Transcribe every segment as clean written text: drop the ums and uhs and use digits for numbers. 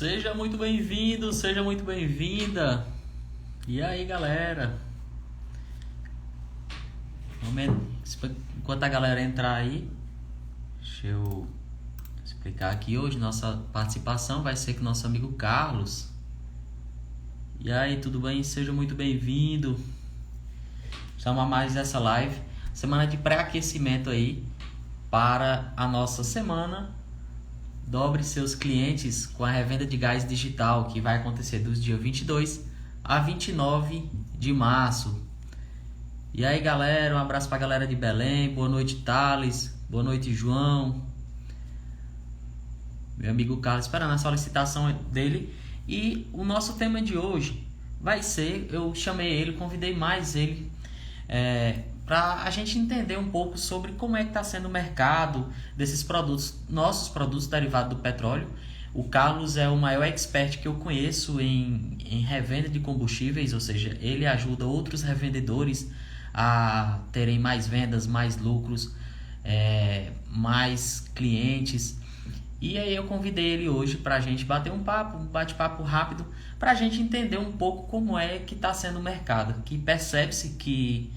Seja muito bem-vindo, seja muito bem-vinda. E aí, galera? Enquanto a galera entrar aí, deixa eu explicar aqui. Hoje nossa participação vai ser com nosso amigo Carlos. E aí, tudo bem? Seja muito bem-vindo. Chama mais essa live, semana de pré-aquecimento aí para a nossa semana. Dobre seus clientes com a revenda de gás digital, que vai acontecer dos dias 22 a 29 de março. E aí, galera, um abraço pra galera de Belém. Boa noite, Thales. Boa noite, João. Meu amigo Carlos, esperando a solicitação dele. E o nosso tema de hoje vai ser, eu chamei ele, convidei mais ele, para a gente entender um pouco sobre como é que está sendo o mercado desses produtos, nossos produtos derivados do petróleo. O Carlos é o maior expert que eu conheço em revenda de combustíveis, ou seja, ele ajuda outros revendedores a terem mais vendas, mais lucros, mais clientes. E aí eu convidei ele hoje para a gente bater um papo, um bate-papo rápido, para a gente entender um pouco como é que está sendo o mercado, que percebe-se que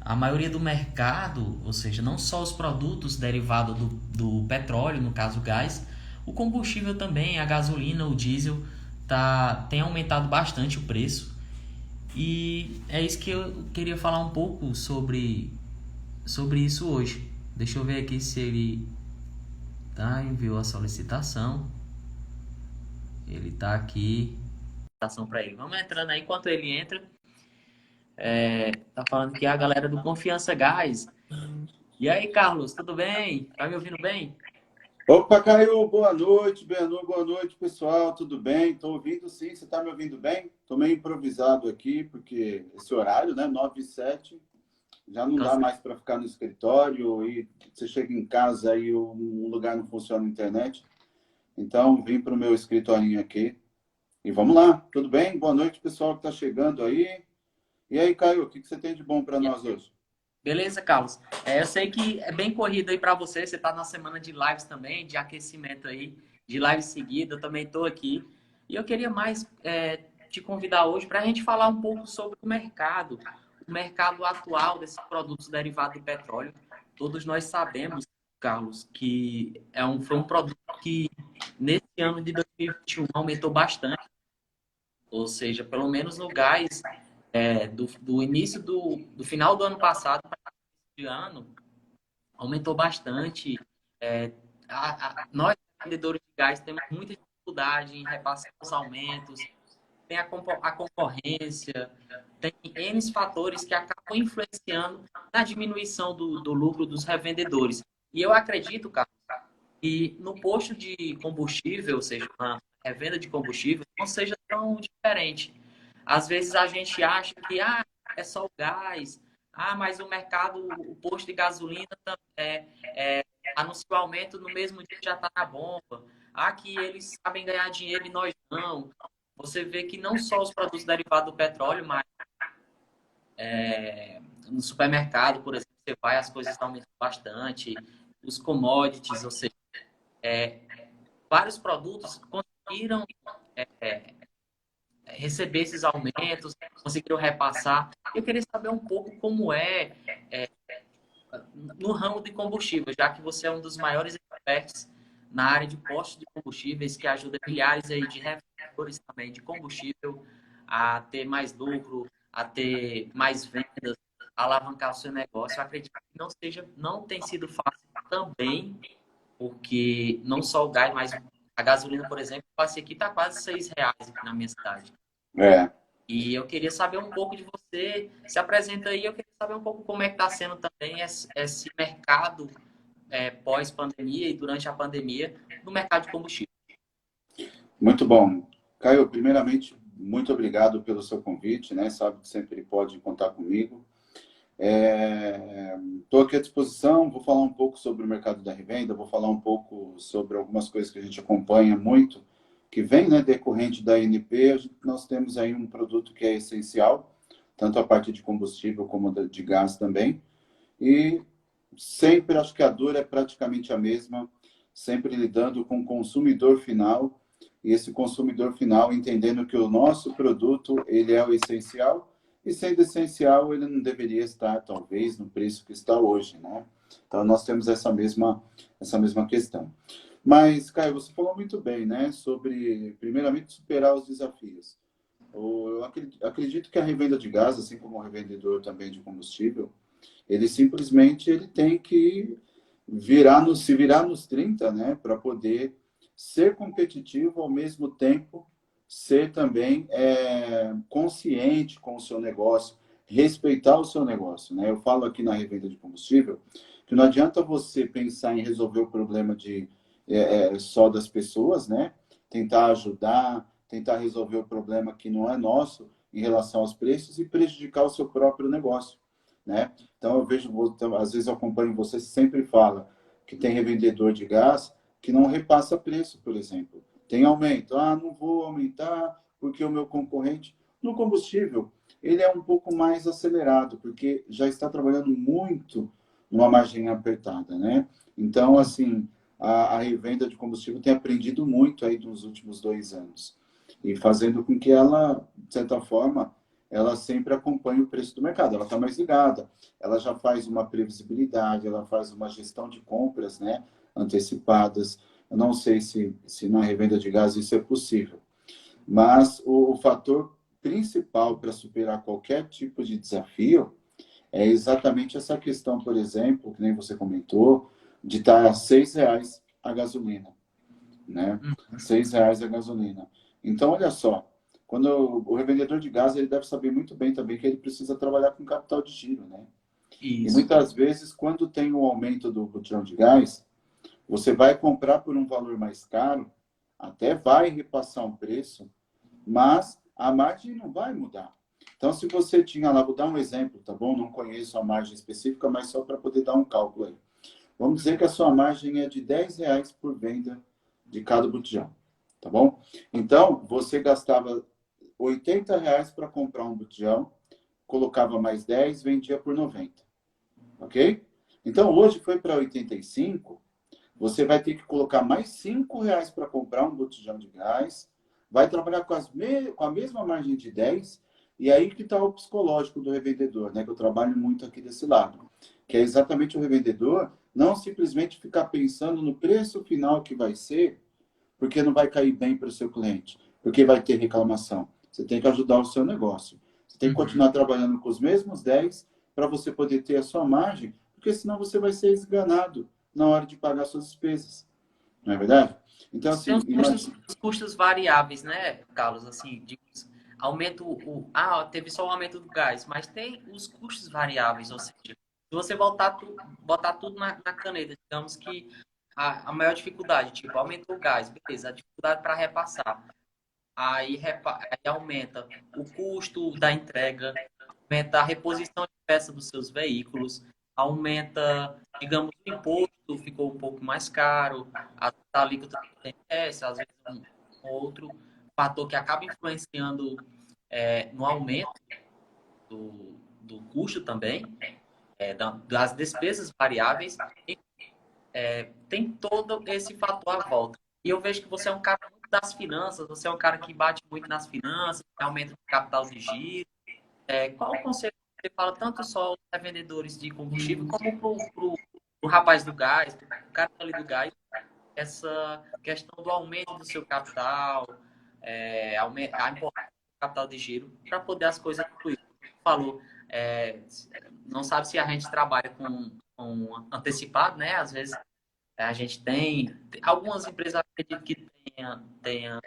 a maioria do mercado, ou seja, não só os produtos derivados do petróleo, no caso o gás, o combustível também, a gasolina, o diesel, tem aumentado bastante o preço. E é isso que eu queria falar um pouco sobre isso hoje. Deixa eu ver aqui se ele enviou a solicitação. Ele tá aqui. Solicitação para ele. Vamos entrando aí enquanto ele entra. Tá falando que é a galera do Confiança Gás. E aí, Carlos, tudo bem? Tá me ouvindo bem? Opa, Caio, boa noite, boa noite, pessoal, tudo bem? Estou ouvindo sim, você está me ouvindo bem? Estou meio improvisado aqui, porque esse horário, né, 9 e 7, já não dá mais para ficar no escritório e você chega em casa e um lugar não funciona a internet. Então, vim para o meu escritorinho aqui e vamos lá, tudo bem? Boa noite, pessoal que está chegando aí. E aí, Caio, o que você tem de bom para nós hoje? Beleza, Carlos. Eu sei que é bem corrido aí para você. Você tá na semana de lives também, de aquecimento aí, de live seguida. Eu também tô aqui. E eu queria mais te convidar hoje para a gente falar um pouco sobre o mercado atual desses produtos derivados do petróleo. Todos nós sabemos, Carlos, que foi um produto que nesse ano de 2021 aumentou bastante. Ou seja, pelo menos no gás, do início do final do ano passado para de ano, aumentou bastante. É, nós, vendedores de gás, temos muita dificuldade em repassar os aumentos, tem a concorrência, tem N fatores que acabam influenciando na diminuição do lucro dos revendedores. E eu acredito, cara, que no posto de combustível, ou seja, na revenda de combustível, não seja tão diferente. Às vezes a gente acha que é só o gás, mas o mercado, o posto de gasolina anuncia o aumento no mesmo dia que já está na bomba. Que eles sabem ganhar dinheiro e nós não. Você vê que não só os produtos derivados do petróleo, mas no supermercado, por exemplo, você vai, as coisas estão aumentando bastante. Os commodities, ou seja, vários produtos conseguiram receber esses aumentos, conseguiram repassar. Eu queria saber um pouco como no ramo de combustível, já que você é um dos maiores experts na área de postos de combustíveis, que ajuda milhares aí de revendedores também de combustível a ter mais lucro, a ter mais vendas, a alavancar o seu negócio. Eu acredito que não tem sido fácil também, porque não só o gás, mas a gasolina, por exemplo, eu passei aqui, está quase R$ 6 aqui na minha cidade. É. E eu queria saber um pouco de você. Se apresenta aí, eu queria saber um pouco como é que está sendo também esse mercado pós-pandemia e durante a pandemia no mercado de combustível. Muito bom. Caio, primeiramente, muito obrigado pelo seu convite, né? Sabe que sempre pode contar comigo. Estou aqui à disposição, vou falar um pouco sobre o mercado da revenda, vou falar um pouco sobre algumas coisas que a gente acompanha muito, que vem, né, decorrente da ANP. Nós temos aí um produto que é essencial, tanto a parte de combustível como de gás também. E sempre acho que a dor é praticamente a mesma, sempre lidando com o consumidor final e esse consumidor final entendendo que o nosso produto ele é o essencial, e sendo essencial, ele não deveria estar, talvez, no preço que está hoje, né? Então, nós temos essa mesma questão. Mas, Caio, você falou muito bem, né? Sobre, primeiramente, superar os desafios. Eu acredito que a revenda de gás, assim como o revendedor também de combustível, ele simplesmente ele tem que se virar nos 30, né? Para poder ser competitivo, ao mesmo tempo ser também consciente com o seu negócio, respeitar o seu negócio, né? Eu falo aqui na revenda de combustível que não adianta você pensar em resolver o problema só das pessoas, né? Tentar ajudar, tentar resolver o problema que não é nosso em relação aos preços e prejudicar o seu próprio negócio, né? Então eu vejo, às vezes eu acompanho você sempre fala que tem revendedor de gás que não repassa preço, por exemplo. Tem aumento. Ah, não vou aumentar porque o meu concorrente no combustível ele é um pouco mais acelerado porque já está trabalhando muito numa margem apertada, né? Então, assim, a revenda de combustível tem aprendido muito aí nos últimos 2 anos e fazendo com que ela, de certa forma, ela sempre acompanhe o preço do mercado. Ela está mais ligada, ela já faz uma previsibilidade, ela faz uma gestão de compras, né, antecipadas. Eu não sei se na revenda de gás isso é possível, mas o fator principal para superar qualquer tipo de desafio é exatamente essa questão, por exemplo, que nem você comentou, de estar a R$ 6 a gasolina, né? R$ 6 a gasolina. Então, olha só, quando o revendedor de gás, ele deve saber muito bem também que ele precisa trabalhar com capital de giro, né? E Isso. muitas vezes, quando tem um aumento do botijão de gás, você vai comprar por um valor mais caro, até vai repassar um preço, mas a margem não vai mudar. Então, se você tinha lá, vou dar um exemplo, tá bom? Não conheço a margem específica, mas só para poder dar um cálculo aí. Vamos dizer que a sua margem é de R$ 10 por venda de cada botijão, tá bom? Então, você gastava R$ 80 para comprar um botijão, colocava mais 10, vendia por 90, ok? Então, hoje foi para 85, você vai ter que colocar mais R$ 5 para comprar um botijão de gás, vai trabalhar com a mesma margem de 10, e aí que está o psicológico do revendedor, né? Que eu trabalho muito aqui desse lado, que é exatamente o revendedor não simplesmente ficar pensando no preço final que vai ser, porque não vai cair bem para o seu cliente, porque vai ter reclamação. Você tem que ajudar o seu negócio. Você tem que continuar trabalhando com os mesmos 10 para você poder ter a sua margem, porque senão você vai ser esganado na hora de pagar suas despesas. Não é verdade? Então, Tem assim, os custos variáveis, né, Carlos? Assim, teve só o aumento do gás, mas tem os custos variáveis, ou seja, se você botar tudo na caneta, digamos que a maior dificuldade, tipo, aumentou o gás, beleza, a dificuldade para repassar. Aí aumenta o custo da entrega, aumenta a reposição de peça dos seus veículos, aumenta, digamos, o imposto ficou um pouco mais caro, a alíquota tem essa, às vezes um outro fator que acaba influenciando no aumento do custo também, das despesas variáveis, tem todo esse fator à volta. E eu vejo que você é um cara muito das finanças, você é um cara que bate muito nas finanças, aumenta o capital de giro. Qual o conselho que você fala tanto só para vendedores de combustível, como para o rapaz do gás, o cara ali do gás, essa questão do aumento do seu capital, a importância do capital de giro, para poder as coisas fluir. Falou, não sabe se a gente trabalha com antecipado, né? Às vezes a gente tem algumas empresas acredito que tenha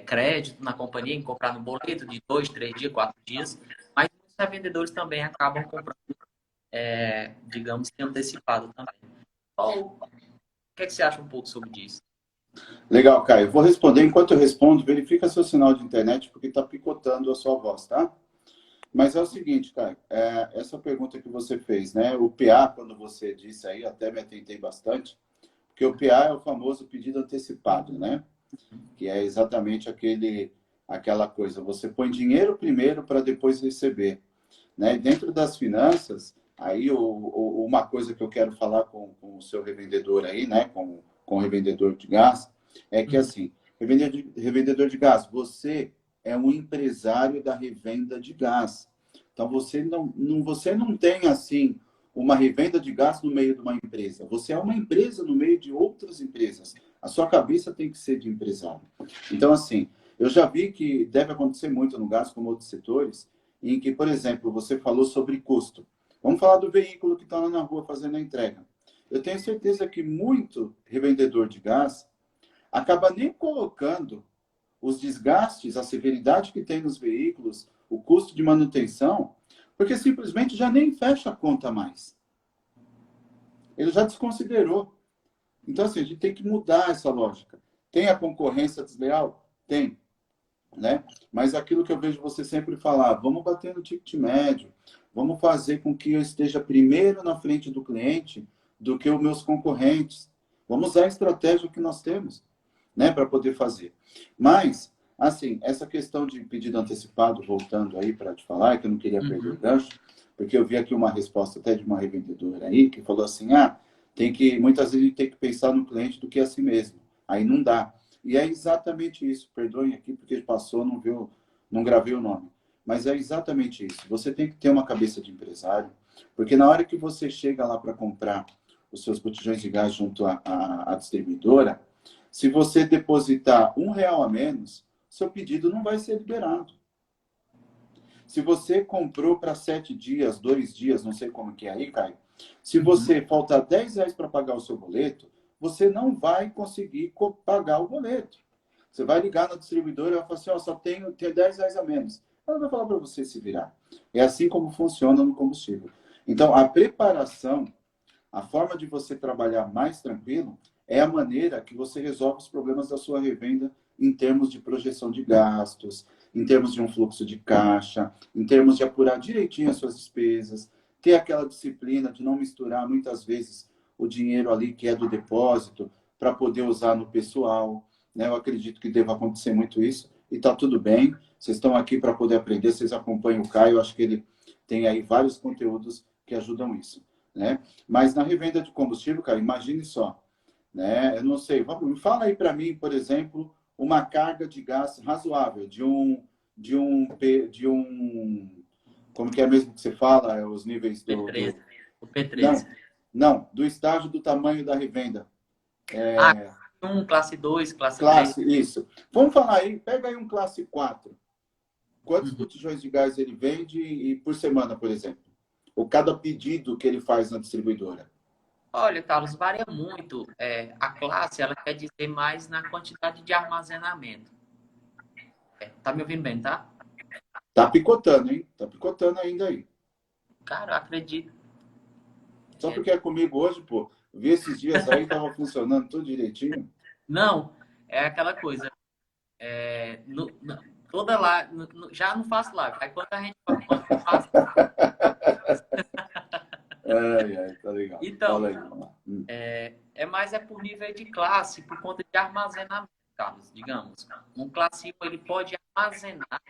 crédito na companhia, em comprar no boleto de 2, 3 dias, 4 dias, mas muitos revendedores também acabam comprando, digamos que antecipado também. O que é que você acha um pouco sobre isso? legal, Caio. Vou responder. Enquanto eu respondo, verifica seu sinal de internet, porque está picotando a sua voz, tá? Mas é o seguinte, Caio, essa pergunta que você fez, né? O PA, quando você disse aí, até me atentei bastante, porque o PA é o famoso pedido antecipado, né? Que é exatamente aquela coisa, você põe dinheiro primeiro para depois receber, né? E dentro das finanças, aí uma coisa que eu quero falar com o seu revendedor aí, né? Com o revendedor de gás, É que assim, revendedor de gás, você é um empresário da revenda de gás. Então, você não tem, assim, uma revenda de gás no meio de uma empresa. Você é uma empresa no meio de outras empresas. A sua cabeça tem que ser de empresário. Então, assim, eu já vi que deve acontecer muito no gás, como outros setores, em que, por exemplo, você falou sobre custo. Vamos falar do veículo que está lá na rua fazendo a entrega. Eu tenho certeza que muito revendedor de gás acaba nem colocando os desgastes, a severidade que tem nos veículos, o custo de manutenção, porque simplesmente já nem fecha a conta mais. Ele já desconsiderou. Então, assim, a gente tem que mudar essa lógica. Tem a concorrência desleal? Tem. Né? Mas aquilo que eu vejo você sempre falar, vamos bater no ticket médio, vamos fazer com que eu esteja primeiro na frente do cliente do que os meus concorrentes. Vamos usar a estratégia que nós temos, né, para poder fazer. Mas, assim, essa questão de pedido antecipado, voltando aí para te falar, que eu não queria perder o gancho, porque eu vi aqui uma resposta até de uma revendedora aí, que falou assim, muitas vezes a gente tem que pensar no cliente do que a si mesmo. Aí não dá. E é exatamente isso. Perdoem aqui porque passou, não gravei o nome. Mas é exatamente isso. Você tem que ter uma cabeça de empresário, porque na hora que você chega lá para comprar os seus botijões de gás junto à distribuidora, se você depositar R$ 1 a menos, seu pedido não vai ser liberado. Se você comprou para 7 dias, 2 dias, não sei como que é aí, Caio, se você faltar R$ 10 para pagar o seu boleto, você não vai conseguir pagar o boleto. Você vai ligar na distribuidora e vai falar assim, só tenho R$ 10 a menos. Ela vai falar para você se virar. É assim como funciona no combustível. Então, a preparação, a forma de você trabalhar mais tranquilo, é a maneira que você resolve os problemas da sua revenda em termos de projeção de gastos, em termos de um fluxo de caixa, em termos de apurar direitinho as suas despesas, ter aquela disciplina de não misturar, muitas vezes, o dinheiro ali que é do depósito para poder usar no pessoal. Né? Eu acredito que deva acontecer muito isso e está tudo bem. Vocês estão aqui para poder aprender, vocês acompanham o Caio, eu acho que ele tem aí vários conteúdos que ajudam isso. Né? Mas na revenda de combustível, cara, imagine só. Né? Eu não sei, fala aí para mim, por exemplo, uma carga de gás razoável como que é mesmo que você fala, os níveis P13. O Não, P13. não, do estágio do tamanho da revenda. Classe 2, classe 3. Isso. Vamos falar aí, pega aí um classe 4. Quantos botijões de gás ele vende e por semana, por exemplo? Ou cada pedido que ele faz na distribuidora? Olha, Carlos, varia muito. A classe, ela quer dizer mais na quantidade de armazenamento. Tá me ouvindo bem, tá? Tá picotando, hein? Tá picotando ainda aí. Cara, eu acredito. Só porque é comigo hoje, pô. Vi esses dias aí, tava funcionando tudo direitinho. Não, é aquela coisa. Toda lá, já não faço live. Aí quando a gente faz. Tá legal. Então, fala aí, vamos lá. mais por nível de classe, por conta de armazenamento, Carlos. Digamos, um classe 1 ele pode armazenar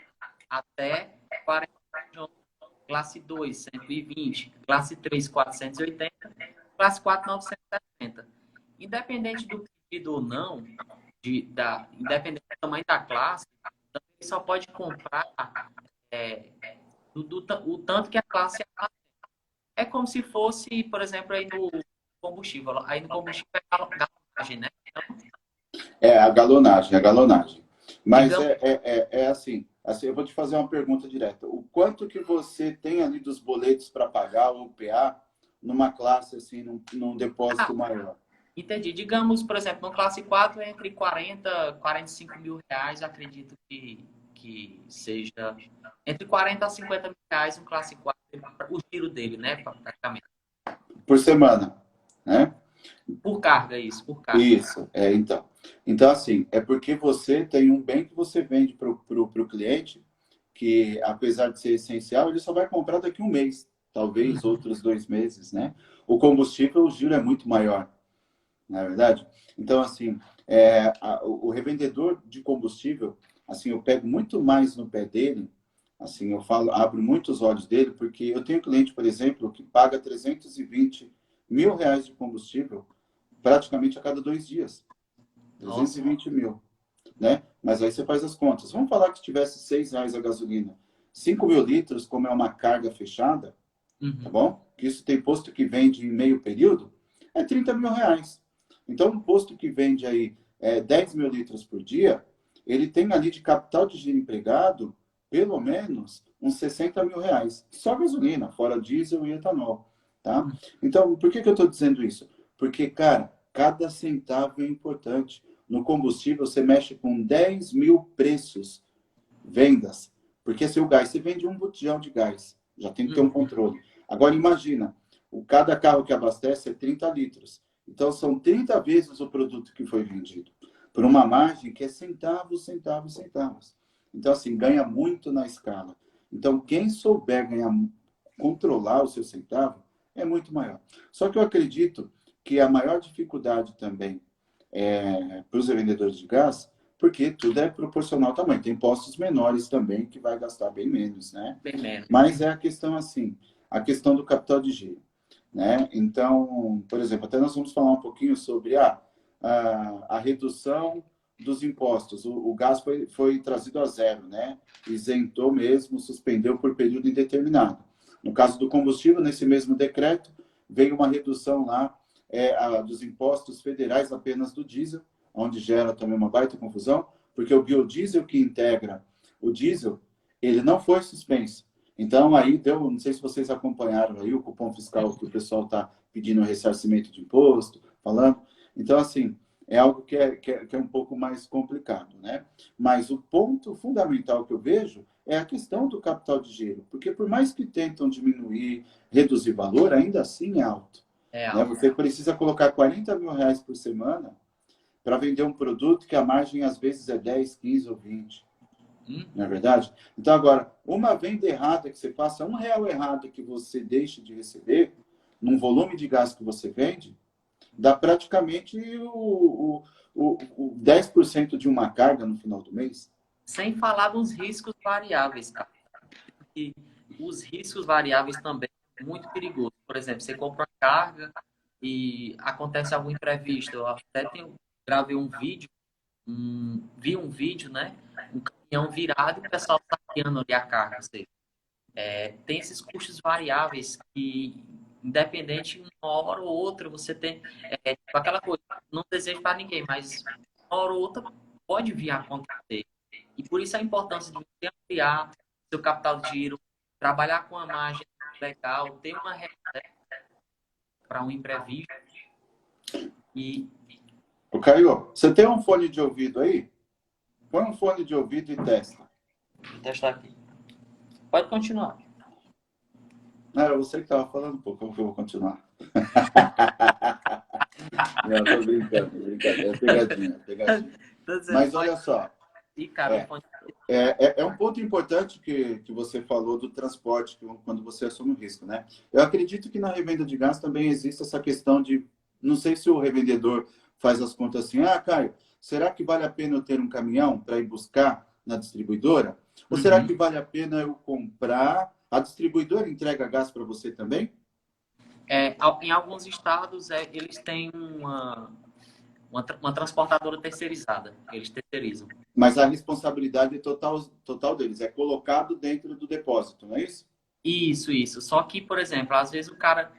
até 40 milhões. Classe 2, 120. Classe 3, 480. Classe 4, 970. Independente do pedido ou não, independente do tamanho da classe, você só pode comprar o tanto que a classe armazena. É como se fosse, por exemplo, aí no combustível. Aí no combustível é galonagem, né? A galonagem. Mas Digamos, assim, eu vou te fazer uma pergunta direta. O quanto que você tem ali dos boletos para pagar, o PA, numa classe, assim, num depósito maior? Entendi. Digamos, por exemplo, no classe 4, entre 40 e 45 mil reais, acredito que seja entre 40 a 50 mil reais um classe 4, o giro dele, né? Praticamente. Por semana, né? Por carga, isso, por carga. Isso, então. Então, assim, é porque você tem um bem que você vende para o cliente, que apesar de ser essencial, ele só vai comprar daqui a um mês, talvez outros 2 meses, né? O combustível, o giro é muito maior, não é verdade? Então, assim, o revendedor de combustível, assim, eu pego muito mais no pé dele, assim, abro muitos olhos dele, porque eu tenho cliente, por exemplo, que paga 320 mil reais de combustível praticamente a cada 2 dias. Nossa. 220 mil, né? Mas aí você faz as contas. Vamos falar que tivesse R$ 6 a gasolina. 5.000 litros, como é uma carga fechada, tá Uhum. bom? Que isso tem posto que vende em meio período, é R$ 30 mil. Então, um posto que vende aí 10 mil litros por dia, ele tem ali de capital de giro empregado, pelo menos uns R$ 60 mil. Só gasolina, fora diesel e etanol, tá? Uhum. Então, por que eu estou dizendo isso? Porque, cara, cada centavo é importante. No combustível, você mexe com 10 mil preços, vendas. Porque se o gás, você vende um botijão de gás, já tem que ter um Uhum. controle. Agora, imagina, cada carro que abastece é 30 litros. Então, são 30 vezes o produto que foi vendido. Por uma margem que é centavos, centavos, centavos. Então, assim, ganha muito na escala. Então, quem souber ganhar, controlar o seu centavo, é muito maior. Só que eu acredito que a maior dificuldade também para os revendedores de gás, porque tudo é proporcional ao tamanho. Tem postos menores também que vai gastar bem menos, né? Bem menos. Mas é a questão assim, a questão do capital de giro, né? Então, por exemplo, até nós vamos falar um pouquinho sobre a redução dos impostos. O gás foi trazido a zero, né? Isentou mesmo, suspendeu por período indeterminado. No caso do combustível, nesse mesmo decreto, veio uma redução lá dos impostos federais apenas do diesel, onde gera também uma baita confusão, porque o biodiesel que integra o diesel, ele não foi suspenso. Então, aí deu, não sei se vocês acompanharam aí o cupom fiscal que o pessoal está pedindo ressarcimento de imposto, falando. Então, assim, é algo que é um pouco mais complicado, né? Mas o ponto fundamental que eu vejo é a questão do capital de giro, porque por mais que tentam diminuir, reduzir valor, ainda assim é alto. É Né? alto. Você precisa colocar R$ 40 mil por semana para vender um produto que a margem às vezes é 10, 15 ou 20. Não é verdade? Então, agora, uma venda errada que você faça, R$ 1 errado que você deixe de receber, num volume de gás que você vende, dá praticamente o 10% de uma carga no final do mês. Sem falar dos riscos variáveis, cara. E os riscos variáveis também é muito perigoso. Por exemplo, você compra uma carga e acontece algum imprevisto. Eu até gravei um vídeo, vi um vídeo, né? Um caminhão virado e o pessoal saqueando ali a carga. Ou seja, tem esses custos variáveis que, independente, uma hora ou outra, você tem tipo aquela coisa, não desejo para ninguém, mas uma hora ou outra pode vir a acontecer. E por isso a importância de você ampliar seu capital de giro, trabalhar com a margem legal, ter uma reserva para um imprevisto e O Caio, você tem um fone de ouvido aí? Põe um fone de ouvido e testa. testar aqui. Pode continuar. Não, era você que estava falando, pô, como que eu vou continuar? Não, tô brincando, tô brincando. É pegadinha, pegadinha. Tô dizendo, Mas pode. olha só, Ih, cara, o é, fone. é um ponto importante que você falou do transporte, quando você assume o risco, né? Eu acredito que na revenda de gás também existe essa questão de, não sei se o revendedor faz as contas assim, Caio, será que vale a pena eu ter um caminhão para ir buscar na distribuidora? Ou será que Uhum. vale a pena eu comprar? A distribuidora entrega gás para você também? Em alguns estados, eles têm uma transportadora terceirizada. Eles terceirizam. Mas a responsabilidade é total deles, é colocado dentro do depósito, não é isso? Isso, isso. Só que, por exemplo, às vezes o cara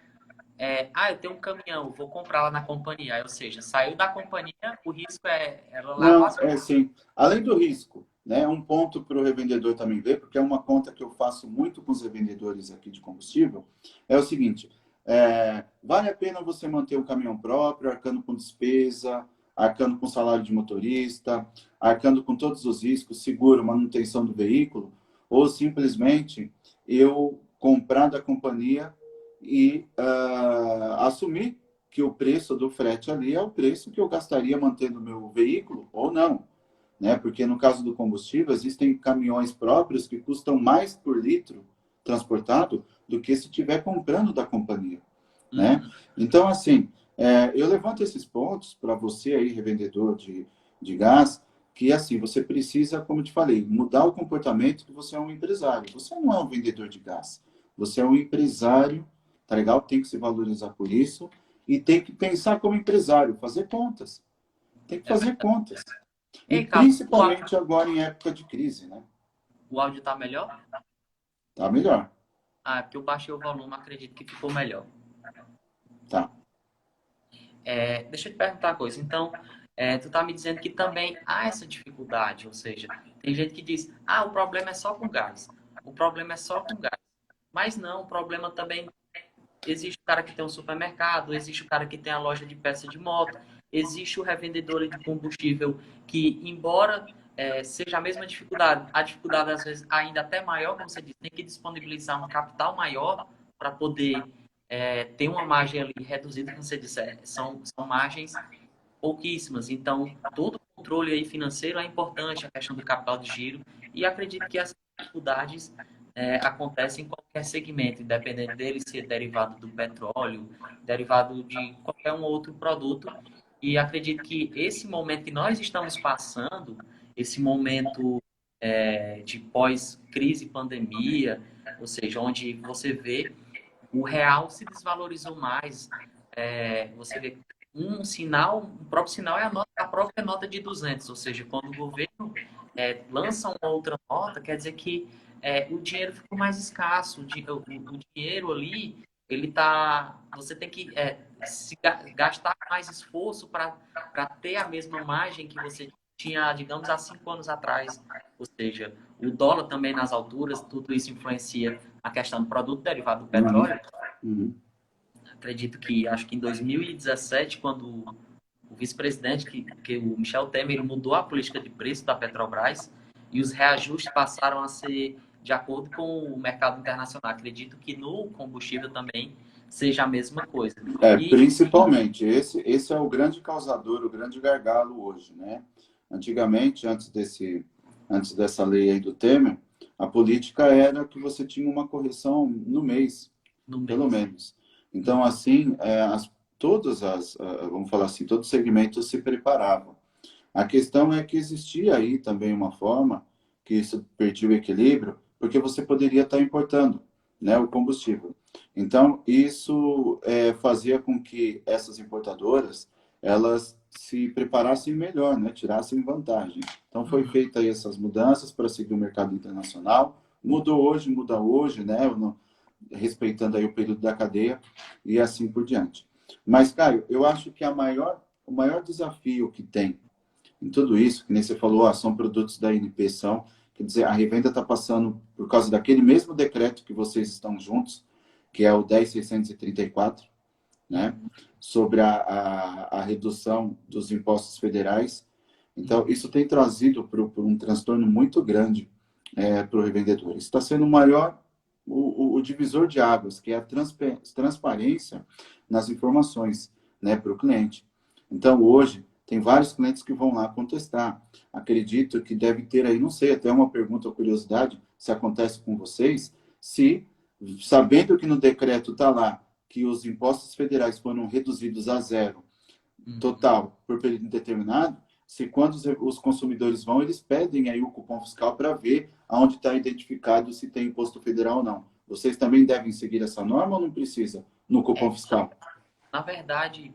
eu tenho um caminhão, vou comprar lá na companhia. Ou seja, saiu da companhia, o risco é ela levar Não, as é coisas. assim, além do risco, né, um ponto para o revendedor também ver, porque é uma conta que eu faço muito com os revendedores aqui de combustível, é o seguinte, vale a pena você manter um caminhão próprio, arcando com despesa, arcando com salário de motorista, arcando com todos os riscos, seguro, manutenção do veículo, ou simplesmente eu comprar da companhia e assumir que o preço do frete ali é o preço que eu gastaria mantendo o meu veículo ou não, né? Porque no caso do combustível, existem caminhões próprios que custam mais por litro transportado do que se estiver comprando da companhia, né? Uhum. Então, assim, eu levanto esses pontos para você aí, revendedor de gás, que assim, você precisa, como eu te falei, mudar o comportamento que você é um empresário. Você não é um vendedor de gás, você é um empresário, tá legal? Tem que se valorizar por isso e tem que pensar como empresário, fazer contas. Tem que fazer contas. E Ei, Carlos, principalmente agora em época de crise, né? o áudio tá melhor? Tá melhor. Ah, é porque eu baixei o volume, acredito que ficou melhor. Tá. Deixa eu te perguntar uma coisa. Então, tu tá me dizendo que também há essa dificuldade, ou seja, tem gente que diz, o problema é só com gás. O problema é só com gás. Mas não, o problema também existe o cara que tem um supermercado, existe o cara que tem a loja de peça de moto, existe o revendedor de combustível que, embora seja a mesma dificuldade, a dificuldade às vezes ainda até maior, como você disse, tem que disponibilizar um capital maior para poder ter uma margem ali reduzida, como você disse, são margens pouquíssimas. Então, todo o controle aí financeiro é importante, a questão do capital de giro, e acredito que essas dificuldades acontecem em qualquer segmento, independente dele ser derivado do petróleo, derivado de qualquer um outro produto. E acredito que esse momento que nós estamos passando, esse momento de pós-crise, pandemia, ou seja, onde você vê o real se desvalorizou mais. Você vê um sinal, o próprio sinal é a própria nota de 200, ou seja, quando o governo lança uma outra nota, quer dizer que o dinheiro ficou mais escasso, o dinheiro ali, ele tá, você tem que gastar mais esforço para ter a mesma margem que você tinha, digamos, há 5 anos atrás. Ou seja, o dólar também nas alturas, tudo isso influencia a questão do produto derivado do Uhum. petróleo. Uhum. Acredito que, acho que em 2017, quando o vice-presidente, que o Michel Temer, ele mudou a política de preço da Petrobras e os reajustes passaram a ser de acordo com o mercado internacional. Acredito que no combustível também seja a mesma coisa. Principalmente, esse é o grande causador, o grande gargalo hoje, né? Antigamente, antes dessa lei aí do Temer, a política era que você tinha uma correção no mês, no pelo mês. menos. Então, assim, vamos falar assim, todos os segmentos se preparavam. A questão é que existia aí também uma forma que isso perdia o equilíbrio, porque você poderia estar importando, né, o combustível. Então, isso fazia com que essas importadoras, elas se preparassem melhor, né, tirassem vantagem. Então, foi feita aí essas mudanças para seguir o mercado internacional. Mudou hoje, muda hoje, né, respeitando aí o período da cadeia e assim por diante. Mas, Caio, eu acho que o maior desafio que tem em tudo isso, que nem você falou, são produtos da ANP, quer dizer, a revenda está passando por causa daquele mesmo decreto que vocês estão juntos, que é o 10.634, né, sobre a redução dos impostos federais. Então, isso tem trazido para um transtorno muito grande para o revendedor. Isso está sendo o divisor de águas, que é a transparência nas informações, né, para o cliente. Então, hoje, tem vários clientes que vão lá contestar. Acredito que deve ter aí, não sei, até uma pergunta ou curiosidade, se acontece com vocês, se, sabendo que no decreto está lá que os impostos federais foram reduzidos a zero, total, por período indeterminado, se quando os consumidores vão, eles pedem aí o cupom fiscal para ver aonde está identificado se tem imposto federal ou não. Vocês também devem seguir essa norma ou não precisa no cupom fiscal? Na verdade,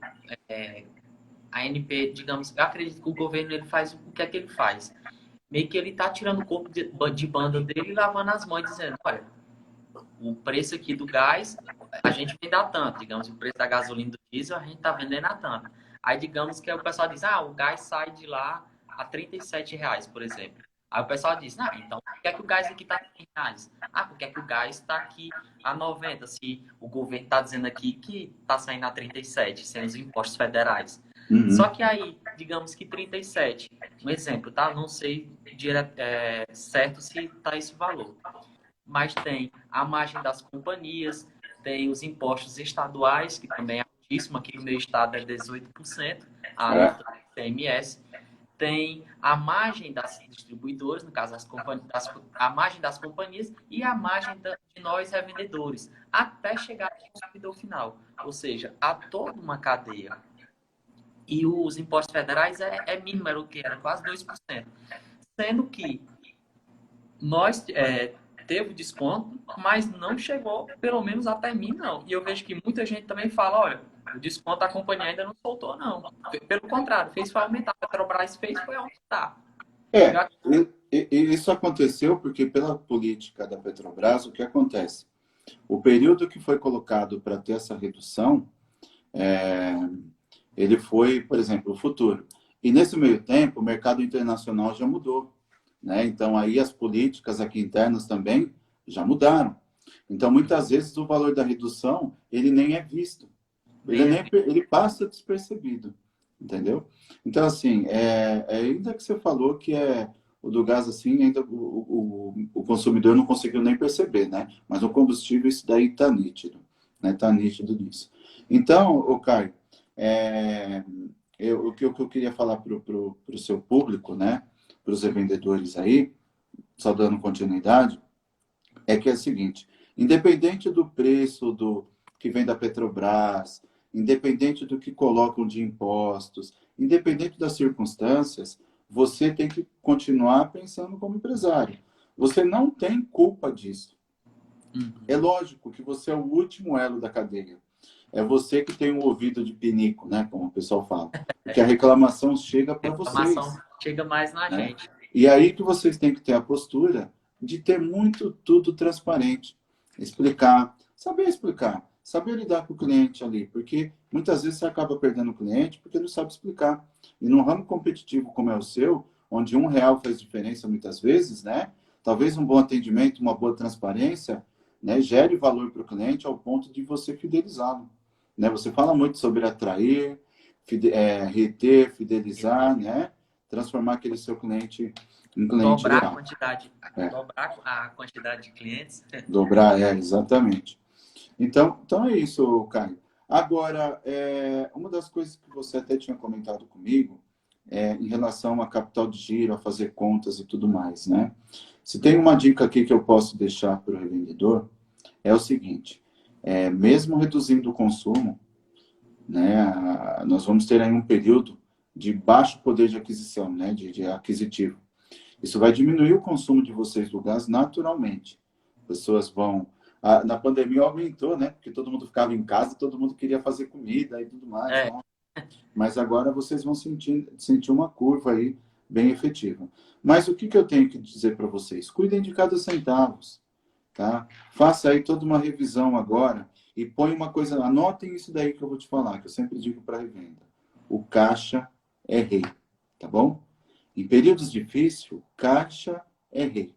a ANP, digamos, eu acredito que o governo ele faz o que é que ele faz. Meio que ele está tirando o corpo de banda dele e lavando as mãos, dizendo, olha, o preço aqui do gás, a gente vende a tanto. Digamos, o preço da gasolina e do diesel, a gente está vendendo a tanto. Aí, digamos que o pessoal diz, o gás sai de lá a R$ 37, por exemplo. Aí o pessoal diz, então, por que é que o gás aqui está a R$ 100? Por que é que o gás está aqui a 90, se o governo está dizendo aqui que está saindo a 37, sem os impostos federais. Uhum. Só que aí, digamos que 37, um exemplo, tá? Não sei certo se está esse valor. Mas tem a margem das companhias, tem os impostos estaduais, que também é altíssimo, aqui no meu estado é 18%, a alíquota do ICMS. Tem a margem das distribuidoras, no caso a margem das companhias e a margem de nós revendedores, até chegar ao consumidor final. Ou seja, há toda uma cadeia. E os impostos federais é mínimo, era o que? Era quase 2%. Sendo que nós teve desconto, mas não chegou, pelo menos até mim, não. E eu vejo que muita gente também fala, olha, O desconto a companhia ainda não soltou, não. Pelo contrário, fez foi aumentar. A Petrobras fez foi aumentar. É, e isso aconteceu porque pela política da Petrobras, o que acontece? O período que foi colocado para ter essa redução, é, ele foi, por exemplo, o futuro. E nesse meio tempo, o mercado internacional já mudou, né? Então, aí as políticas aqui internas também já mudaram. Então, muitas vezes, o valor da redução, ele nem é visto. Ele passa despercebido, entendeu? Então, assim, ainda que você falou que o do gás, assim, ainda o consumidor não conseguiu nem perceber, né? Mas o combustível, isso daí está nítido, né? Está nítido nisso. Então, o Caio, é, o que eu queria falar para o seu público, né? Para os revendedores aí, só dando continuidade, é que é o seguinte, independente do preço que vem da Petrobras, independente do que colocam de impostos, independente das circunstâncias, você tem que continuar pensando como empresário. Você não tem culpa disso. É lógico que você é o último elo da cadeia. É você que tem o ouvido de pinico, né? Como o pessoal fala. Porque a reclamação chega para vocês. A reclamação chega mais na Né? gente. E aí que vocês têm que ter a postura de ter tudo transparente. Explicar, saber lidar com o cliente ali, porque muitas vezes você acaba perdendo o cliente porque não sabe explicar. E num ramo competitivo como é o seu, onde R$ 1 faz diferença muitas vezes, né? Talvez um bom atendimento, uma boa transparência, né, gere valor para o cliente ao ponto de você fidelizá-lo. Né? Você fala muito sobre atrair, reter, fidelizar, né? Transformar aquele seu cliente em cliente Dobrar a leal. quantidade, É. dobrar a quantidade de clientes. Dobrar, exatamente. Então é isso, Caio. Agora, uma das coisas que você até tinha comentado comigo em relação a capital de giro, a fazer contas e tudo mais, né? Se tem uma dica aqui que eu posso deixar para o revendedor, é o seguinte, mesmo reduzindo o consumo, né, nós vamos ter aí um período de baixo poder de aquisição, né, de aquisitivo. Isso vai diminuir o consumo de vocês do gás naturalmente. Pessoas vão... na pandemia aumentou, né? Porque todo mundo ficava em casa e todo mundo queria fazer comida e tudo mais. Né? Mas agora vocês vão sentir uma curva aí bem efetiva. Mas o que eu tenho que dizer para vocês? Cuidem de cada centavo, tá? Faça aí toda uma revisão agora e põe uma coisa... Anotem isso daí que eu vou te falar, que eu sempre digo para revenda. O caixa é rei, tá bom? Em períodos difíceis, caixa é rei.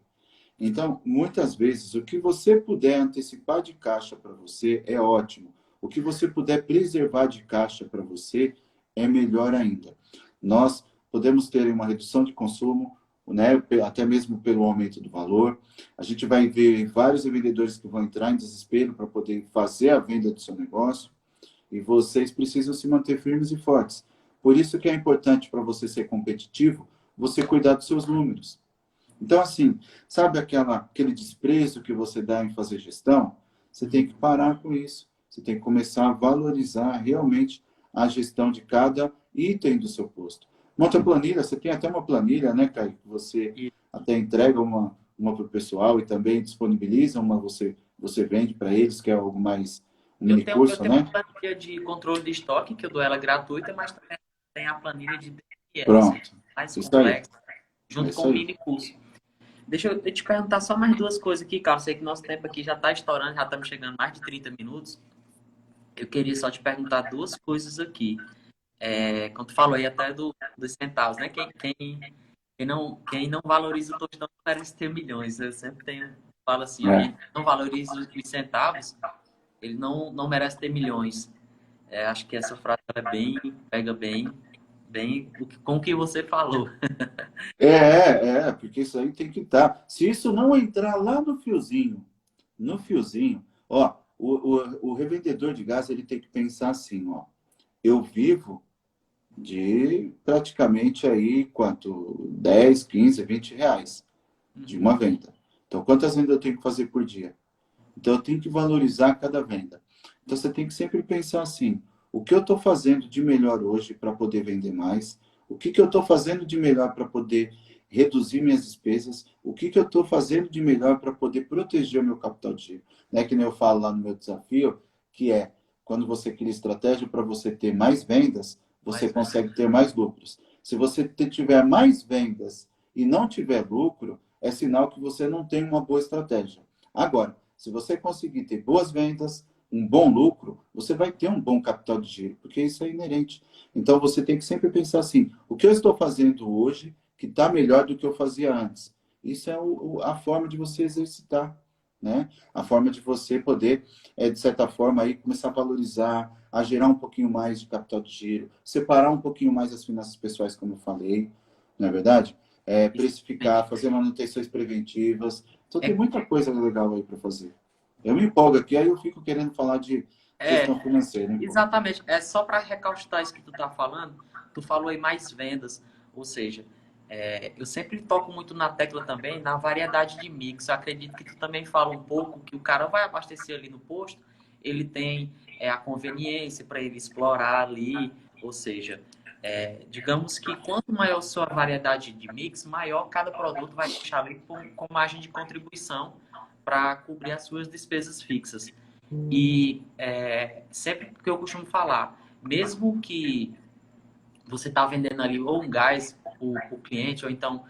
Então, muitas vezes, o que você puder antecipar de caixa para você é ótimo. O que você puder preservar de caixa para você é melhor ainda. Nós podemos ter uma redução de consumo, né, até mesmo pelo aumento do valor. A gente vai ver vários vendedores que vão entrar em desespero para poder fazer a venda do seu negócio. E vocês precisam se manter firmes e fortes. Por isso que é importante para você ser competitivo, você cuidar dos seus números. Então, assim, sabe aquele desprezo que você dá em fazer gestão? Você tem que parar com isso. Você tem que começar a valorizar realmente a gestão de cada item do seu posto. Monta planilha, você tem até uma planilha, né, Caio? Que você até entrega uma para o pessoal e também disponibiliza uma, você vende para eles, que é algo mais um mini curso, né? Uma planilha de controle de estoque, que eu dou ela gratuita, mas também tem a planilha de DRS, Pronto. mais Isso complexa, aí. junto Isso com o aí. mini curso. Deixa eu te perguntar só mais duas coisas aqui, cara. Sei que nosso tempo aqui já está estourando, já estamos chegando mais de 30 minutos. Eu queria só te perguntar duas coisas aqui. Quando tu falou aí até dos centavos, né? Quem não valoriza o tostão não merece ter milhões. Eu sempre falo assim, ó, quem não valoriza os centavos, ele não merece ter milhões. Acho que essa frase pega bem com o que você falou. Porque isso aí tem que estar. Se isso não entrar lá no fiozinho, ó, o revendedor de gás ele tem que pensar assim, ó, eu vivo de praticamente aí quanto? 10, 15, R$ 20 de uma venda. Então, quantas vendas eu tenho que fazer por dia? Então, eu tenho que valorizar cada venda. Então, você tem que sempre pensar assim, o que eu estou fazendo de melhor hoje para poder vender mais? O que eu estou fazendo de melhor para poder reduzir minhas despesas? O que eu estou fazendo de melhor para poder proteger o meu capital de giro? Né? Que nem eu falo lá no meu desafio, que é quando você cria estratégia para você ter mais vendas, você consegue ter mais lucros. Se você tiver mais vendas e não tiver lucro, é sinal que você não tem uma boa estratégia. Agora, se você conseguir ter boas vendas, um bom lucro, você vai ter um bom capital de giro, porque isso é inerente. Então, você tem que sempre pensar assim, o que eu estou fazendo hoje que está melhor do que eu fazia antes? Isso é a forma de você exercitar, né? A forma de você poder, de certa forma, aí, começar a valorizar, a gerar um pouquinho mais de capital de giro, separar um pouquinho mais as finanças pessoais, como eu falei, não é verdade? Precificar, fazer manutenções preventivas. Então, tem muita coisa legal aí para fazer. Eu me empolgo aqui, aí eu fico querendo falar de gestão financeira. Exatamente. É só para recaustar isso que tu tá falando. Tu falou aí mais vendas. Ou seja, eu sempre toco muito na tecla também, na variedade de mix. Eu acredito que tu também fala um pouco que o cara vai abastecer ali no posto, ele tem a conveniência para ele explorar ali. Ou seja, digamos que quanto maior a sua variedade de mix, maior cada produto vai deixar ali com margem de contribuição para cobrir as suas despesas fixas. E sempre que eu costumo falar, mesmo que você está vendendo ali ou um gás para o cliente, ou então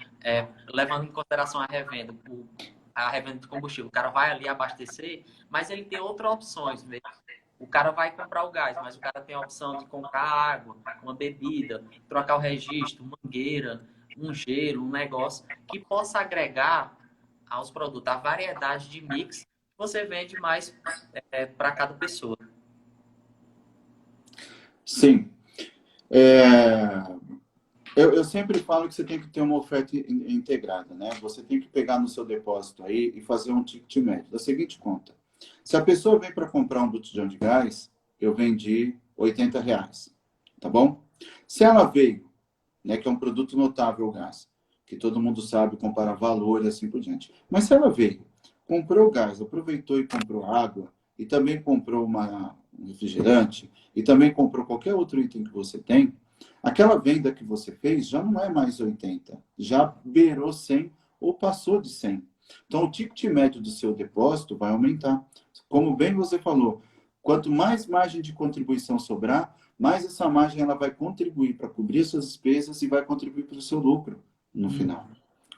levando em consideração a revenda de combustível, o cara vai ali abastecer, mas ele tem outras opções, né? O cara vai comprar o gás, mas o cara tem a opção de comprar água, uma bebida, trocar o registro, mangueira, um gelo, um negócio que possa agregar aos produtos a variedade de mix, você vende mais para cada pessoa. Sim. Eu sempre falo que você tem que ter uma oferta integrada, né? Você tem que pegar no seu depósito aí e fazer um ticket médio da seguinte conta. Se a pessoa vem para comprar um botijão de gás, eu vendi R$ 80, tá bom? Se ela veio, né, que é um produto notável o gás, que todo mundo sabe comparar valor e assim por diante. Mas se ela veio, comprou o gás, aproveitou e comprou água, e também comprou um refrigerante, e também comprou qualquer outro item que você tem, aquela venda que você fez já não é mais 80, já beirou 100 ou passou de 100. Então, o ticket médio do seu depósito vai aumentar. Como bem você falou, quanto mais margem de contribuição sobrar, mais essa margem ela vai contribuir para cobrir suas despesas e vai contribuir para o seu lucro no final.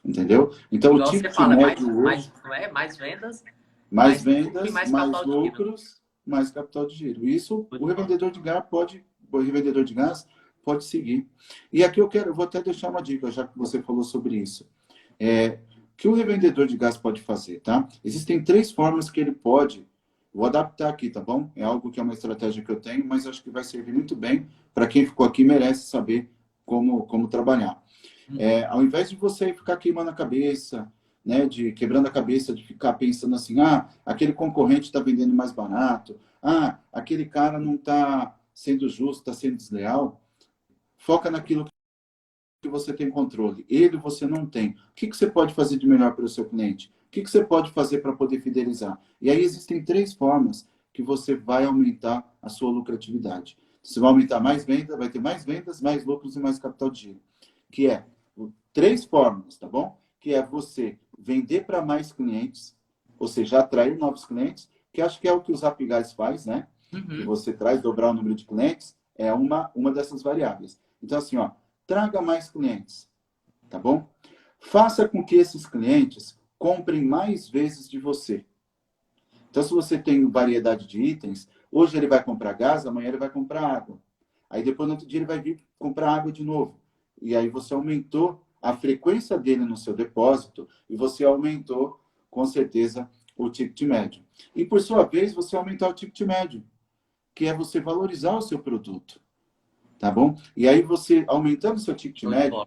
Entendeu? Então, igual o ticket fala, médio hoje... mais vendas, mais vendas, mais mais capital de giro. lucros, mais capital de giro. Isso o revendedor de gás pode seguir. E aqui eu vou até deixar uma dica, já que você falou sobre isso. O que o revendedor de gás pode fazer, tá? Existem 3 formas que ele pode. Vou adaptar aqui, tá bom? É algo que é uma estratégia que eu tenho, mas acho que vai servir muito bem para quem ficou aqui merece saber como trabalhar. Ao invés de você ficar queimando a cabeça, né, de quebrando a cabeça, de ficar pensando assim, aquele concorrente está vendendo mais barato, aquele cara não está sendo justo, está sendo desleal, foca naquilo que você tem controle. Ele você não tem. O que você pode fazer de melhor para o seu cliente? O que você pode fazer para poder fidelizar? E aí existem 3 formas que você vai aumentar a sua lucratividade. Você vai aumentar mais vendas, vai ter mais vendas, mais lucros e mais capital de giro. Que é 3 formas, tá bom? Que é você vender para mais clientes, ou seja, atrair novos clientes, que acho que é o que o Zapgás faz, né? Que você traz, dobrar o número de clientes, é uma dessas variáveis. Então, assim, traga mais clientes, tá bom? Faça com que esses clientes comprem mais vezes de você. Então, se você tem variedade de itens, hoje ele vai comprar gás, amanhã ele vai comprar água. Aí depois, no outro dia, ele vai vir comprar água de novo. E aí você aumentou a frequência dele no seu depósito e você aumentou, com certeza, o ticket médio. E, por sua vez, você aumentar o ticket médio, que é você valorizar o seu produto. Tá bom? E aí você, aumentando o seu ticket médio,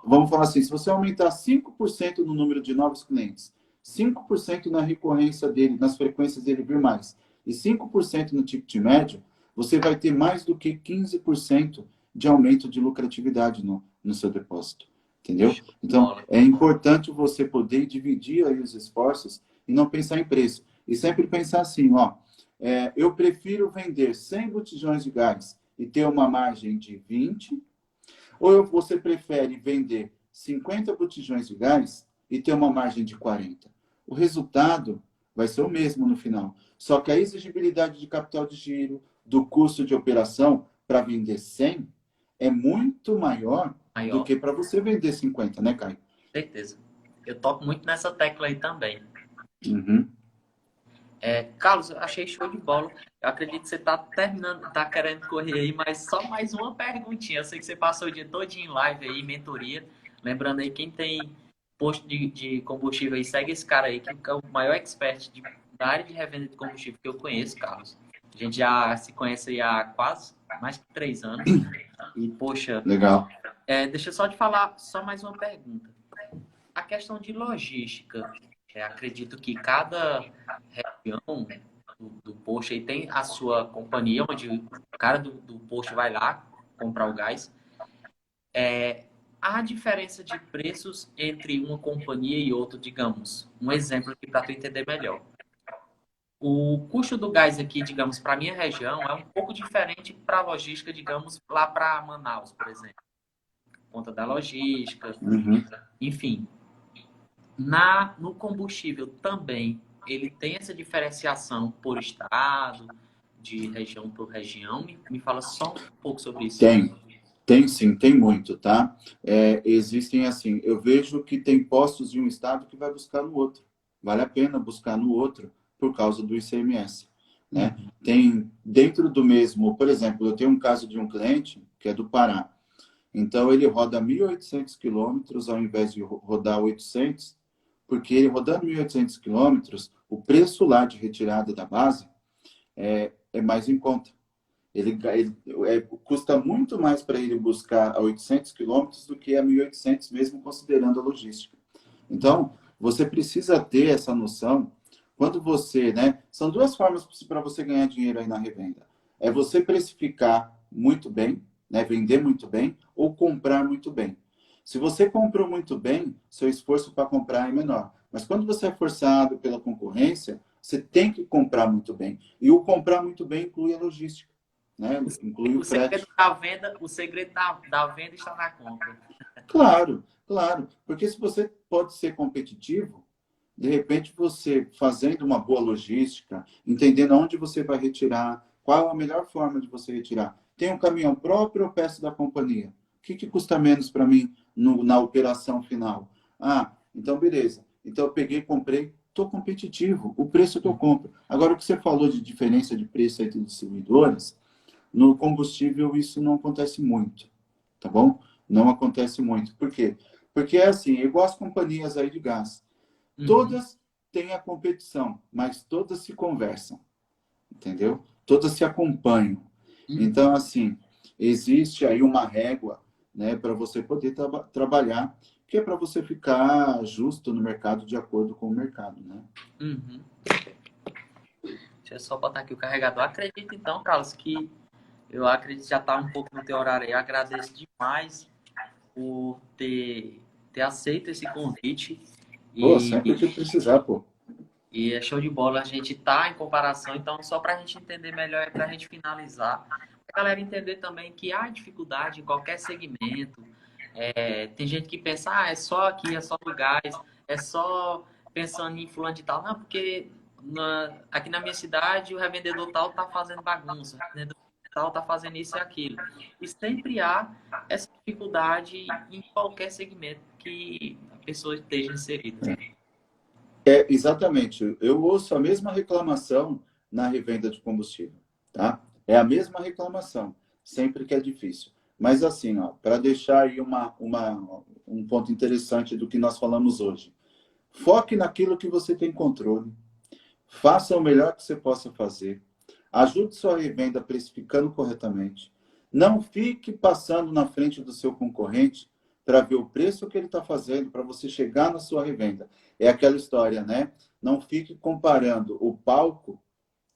vamos falar assim, se você aumentar 5% no número de novos clientes, 5% na recorrência dele, nas frequências dele vir mais, e 5% no ticket médio, você vai ter mais do que 15% de aumento de lucratividade no seu depósito. Entendeu? Então, é importante você poder dividir aí os esforços e não pensar em preço. E sempre pensar assim, eu prefiro vender 100 botijões de gás e ter uma margem de 20, ou você prefere vender 50 botijões de gás e ter uma margem de 40? O resultado vai ser o mesmo no final. Só que a exigibilidade de capital de giro, do custo de operação para vender 100 é muito maior do Maior, que para você vender 50, né, Caio? certeza. Eu toco muito nessa tecla aí também. Uhum. Carlos, eu achei show de bola. Eu acredito que você está terminando, tá querendo correr aí, mas só mais uma perguntinha. Eu sei que você passou o dia todo em live aí, mentoria. Lembrando aí, quem tem posto de combustível aí, segue esse cara aí, que é o maior expert da área de revenda de combustível que eu conheço, Carlos. A gente já se conhece aí há quase mais de 3 anos. E, poxa, Legal. deixa eu só te falar, só mais uma pergunta. A questão de logística, acredito que cada região do posto aí tem a sua companhia, onde o cara do posto vai lá comprar o gás. Há diferença de preços entre uma companhia e outra, digamos. Um exemplo aqui para tu entender melhor. O custo do gás aqui, digamos, para a minha região é um pouco diferente para a logística, digamos, lá para Manaus, por exemplo. Por conta da logística, Uhum. enfim. No combustível também, ele tem essa diferenciação por estado, de região por região. Me fala só um pouco sobre isso. Tem sim, tem muito, tá? Existem assim, eu vejo que tem postos de um estado que vai buscar no outro. Vale a pena buscar no outro por causa do ICMS, né? Uhum. Tem dentro do mesmo, por exemplo, eu tenho um caso de um cliente que é do Pará. Então ele roda 1.800 quilômetros ao invés de rodar 800, porque ele rodando 1.800 quilômetros, o preço lá de retirada da base é mais em conta. Custa muito mais para ele buscar a 800 quilômetros do que a 1.800, mesmo considerando a logística. Então, você precisa ter essa noção quando você, né? São duas formas para você ganhar dinheiro aí na revenda. É você precificar muito bem, né? Vender muito bem ou comprar muito bem. Se você comprou muito bem, seu esforço para comprar é menor. Mas quando você é forçado pela concorrência, você tem que comprar muito bem. E o comprar muito bem inclui a logística, né? Inclui o O segredo frete. da venda, o segredo da venda está na compra. Claro, claro. Porque se você pode ser competitivo, de repente você fazendo uma boa logística, entendendo onde você vai retirar, qual a melhor forma de você retirar. Tem um caminhão próprio ou peço da companhia? O que custa menos para mim na operação final? Ah, então beleza. Então eu peguei, comprei, estou competitivo, o preço que eu compro. Agora, o que você falou de diferença de preço entre distribuidores, no combustível isso não acontece muito, tá bom? Não acontece muito. Por quê? Porque é assim, igual as companhias aí de gás. Uhum. Todas têm a competição, mas todas se conversam, entendeu? Todas se acompanham. Uhum. Então, assim, existe aí uma régua, né, para você poder trabalhar, que é para você ficar justo no mercado de acordo com o mercado, né? Uhum. Deixa eu só botar aqui o carregador. Acredito então, Carlos, que eu acredito que já está um pouco no teu horário aí. Eu agradeço demais por ter aceito esse convite. Pô, E, sempre que precisar, pô. e é show de bola. A gente tá em comparação, então, só para a gente entender melhor, para a gente finalizar. A galera entender também que há dificuldade em qualquer segmento. Tem gente que pensa, é só aqui, é só no gás, é só pensando em fulano de tal. Não, porque aqui na minha cidade o revendedor tal tá fazendo bagunça, o revendedor tal tá fazendo isso e aquilo. E sempre há essa dificuldade em qualquer segmento que a pessoa esteja inserida. Exatamente. Eu ouço a mesma reclamação na revenda de combustível, tá? É a mesma reclamação, sempre que é difícil. Mas assim, ó, para deixar aí um ponto interessante do que nós falamos hoje. Foque naquilo que você tem controle. Faça o melhor que você possa fazer. Ajude sua revenda precificando corretamente. Não fique passando na frente do seu concorrente para ver o preço que ele está fazendo para você chegar na sua revenda. É aquela história, né? Não fique comparando o palco,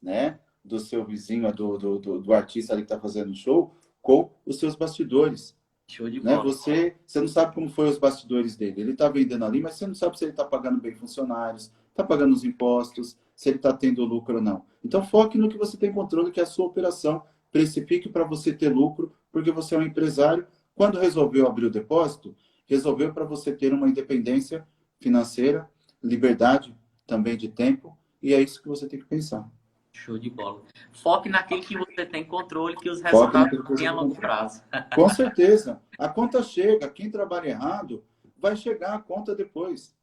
né, do seu vizinho, do artista ali que está fazendo o show, com os seus bastidores, Show de né? bola. Você não sabe como foi os bastidores dele. Ele está vendendo ali, mas você não sabe se ele está pagando bem funcionários, está pagando os impostos, se ele está tendo lucro ou não. Então, foque no que você tem controle, que é a sua operação. Precifique para você ter lucro, porque você é um empresário. Quando resolveu abrir o depósito, resolveu para você ter uma independência financeira, liberdade também de tempo, e é isso que você tem que pensar. Show de bola. Foque naquilo que você tem controle, que os Foca resultados naquilo que você vêm a longo tem. prazo. Com certeza. A conta chega. Quem trabalha errado vai chegar a conta depois.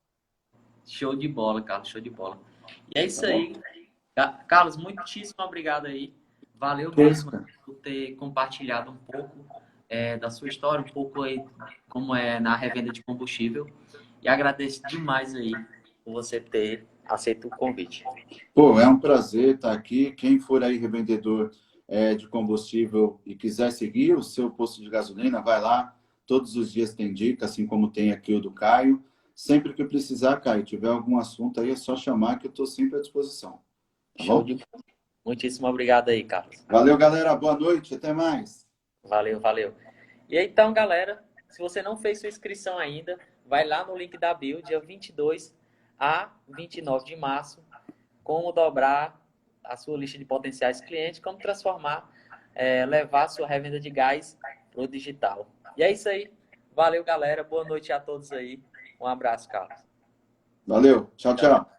Show de bola, Carlos, show de bola. E é Tá isso bom? aí. Carlos, muitíssimo obrigado aí. Valeu Que isso, mesmo cara. por ter compartilhado um pouco da sua história, um pouco aí como é na revenda de combustível. E agradeço demais aí por você ter aceito o convite. Pô, é um prazer estar aqui. Quem for aí revendedor de combustível e quiser seguir o seu posto de gasolina, vai lá. Todos os dias tem dica, assim como tem aqui o do Caio. Sempre que precisar, Caio, tiver algum assunto aí, é só chamar que eu estou sempre à disposição. Tá Show bom? de bola. Muitíssimo obrigado aí, Carlos. Valeu, galera. Boa noite. Até mais. Valeu, valeu. E aí, então, galera, se você não fez sua inscrição ainda, vai lá no link da bio, dia 22 a 29 de março, como dobrar a sua lista de potenciais clientes, como transformar, levar a sua revenda de gás para o digital. E é isso aí. Valeu, galera. Boa noite a todos aí. Um abraço, Carlos. Valeu. Tchau, Tchau. tchau.